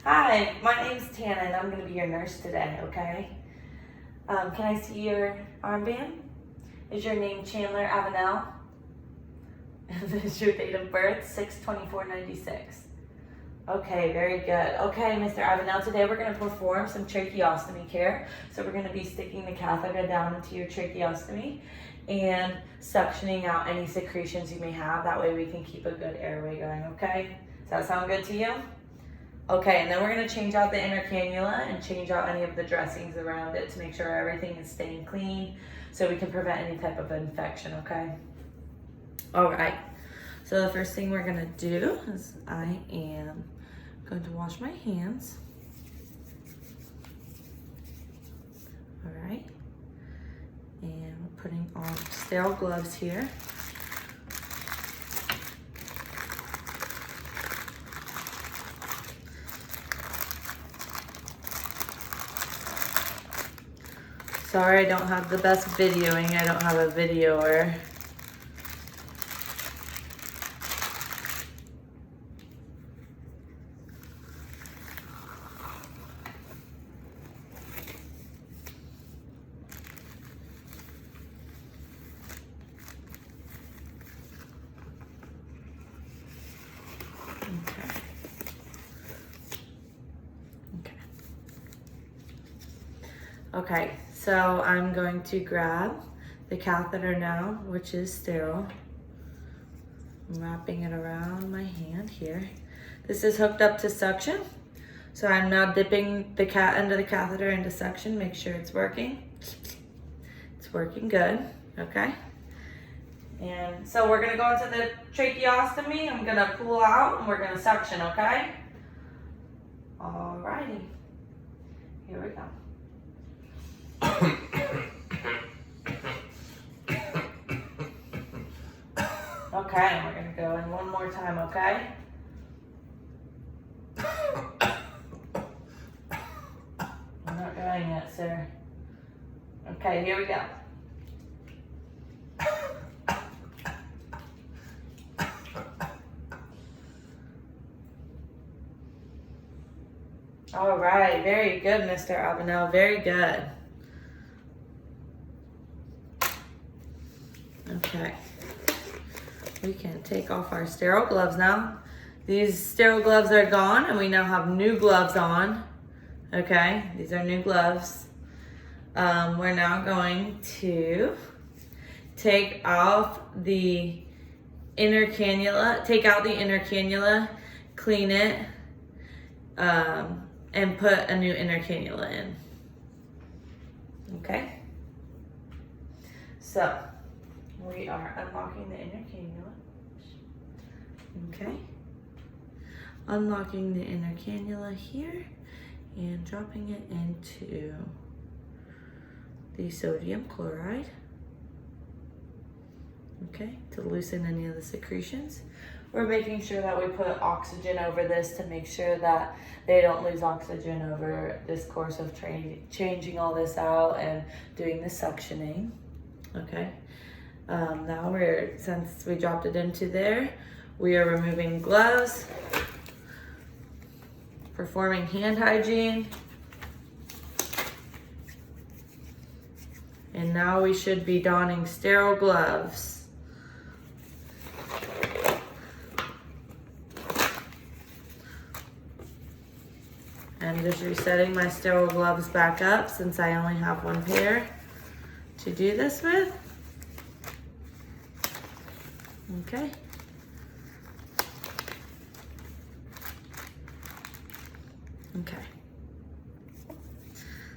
Hi, my name's Tana and I'm going to be your nurse today, okay? Can I see your armband? Is your name Chandler Avenel? And is your date of birth 6/24/96? Okay, very good. Okay, Mr. Avenel, today we're going to perform some tracheostomy care. So we're going to be sticking the catheter down into your tracheostomy and suctioning out any secretions you may have. That way we can keep a good airway going, okay? Does that sound good to you? Okay, and then we're going to change out the inner cannula and change out any of the dressings around it to make sure everything is staying clean so we can prevent any type of infection, okay? All right, so the first thing we're going to do is I am going to wash my hands. All right, and we're putting on sterile gloves here. Sorry, I don't have the best videoing. I don't have a videoer. Okay, so I'm going to grab the catheter now, which is sterile. I'm wrapping it around my hand here. This is hooked up to suction. So I'm now dipping the end of the catheter into suction. Make sure it's working. It's working good, okay? And so we're gonna go into the tracheostomy. I'm gonna pull out and we're gonna suction, okay? Alrighty, here we go. Okay, we're gonna go in one more time, okay? I'm not going yet, sir. Okay, here we go. All right, very good, Mr. Avenel, very good. Okay, we can take off our sterile gloves now. These sterile gloves are gone and we now have new gloves on. Okay, these are new gloves. We're now going to take off the inner cannula, clean it, and put a new inner cannula in. Okay, so we are unlocking the inner cannula. Okay. Unlocking the inner cannula here and dropping it into the sodium chloride. Okay, to loosen any of the secretions. We're making sure that we put oxygen over this to make sure that they don't lose oxygen over this course of changing all this out and doing the suctioning. Okay. Now since we dropped it into there, we are removing gloves, performing hand hygiene, and now we should be donning sterile gloves. I'm just resetting my sterile gloves back up since I only have one pair to do this with. Okay. Okay.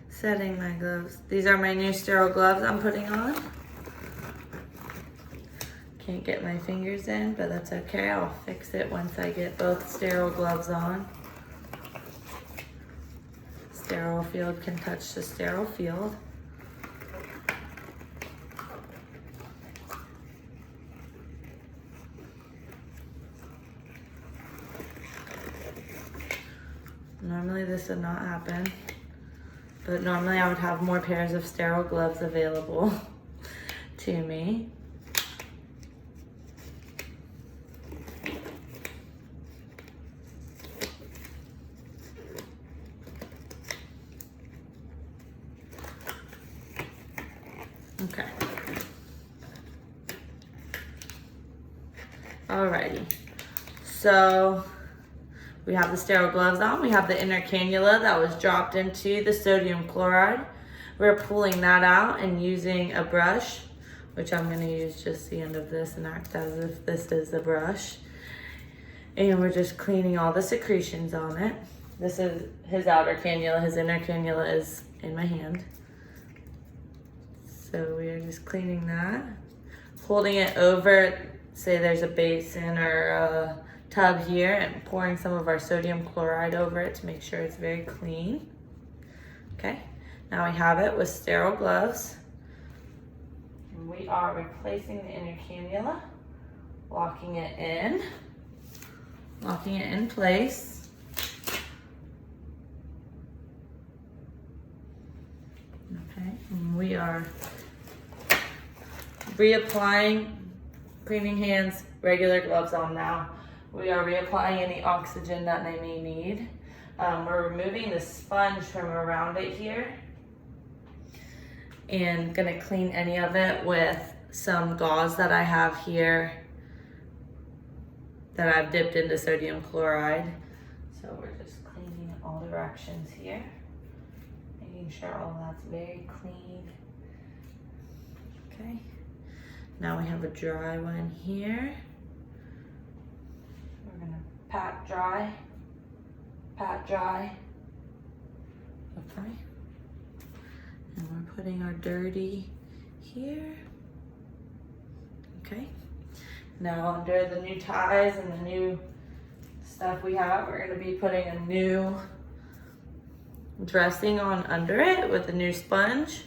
Setting my gloves. These are my new sterile gloves I'm putting on. Can't get my fingers in, but that's okay. I'll fix it once I get both sterile gloves on. Sterile field can touch the sterile field. Normally this would not happen, but normally I would have more pairs of sterile gloves available to me. Okay. Alrighty. So we have the sterile gloves on. We have the inner cannula that was dropped into the sodium chloride. We're pulling that out and using a brush, which I'm going to use just the end of this and act as if this is the brush. And we're just cleaning all the secretions on it. This is his outer cannula. His inner cannula is in my hand. So we are just cleaning that. Holding it over, say there's a basin or a tub here, and pouring some of our sodium chloride over it to make sure it's very clean. Okay, now we have it with sterile gloves. And we are replacing the inner cannula, locking it in place. Okay, and we are reapplying, cleaning hands, regular gloves on now. We are reapplying any oxygen that they may need. We're removing the sponge from around it here and gonna clean any of it with some gauze that I have here that I've dipped into sodium chloride. So we're just cleaning in all directions here, making sure all that's very clean. Okay, now we have a dry one here. We're gonna pat dry. Okay, and we're putting our dirty here. Okay, now under the new ties and the new stuff we have, we're gonna be putting a new dressing on under it with a new sponge.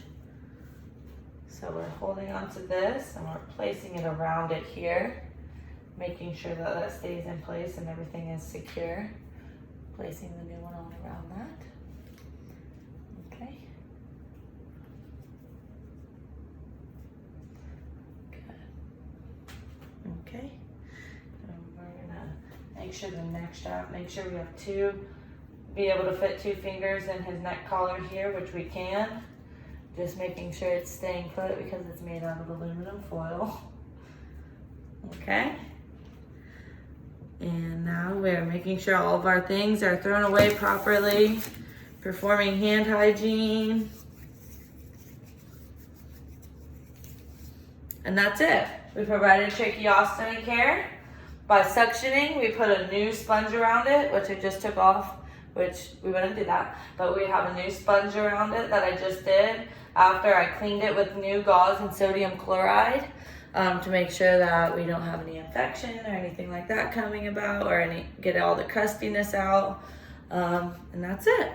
So we're holding onto this and we're placing it around it here, making sure that that stays in place and everything is secure. Placing the new one on around that. Okay. Good. Okay. And we're gonna make sure the neck strap, make sure we have be able to fit 2 fingers in his neck collar here, which we can. Just making sure it's staying put because it's made out of aluminum foil. Okay. And now we're making sure all of our things are thrown away properly, performing hand hygiene. And that's it. We provided tracheostomy care. By suctioning, we put a new sponge around it, which I just took off, which we wouldn't do that, but we have a new sponge around it that I just did after I cleaned it with new gauze and sodium chloride. To make sure that we don't have any infection or anything like that coming about, or get all the crustiness out. And that's it.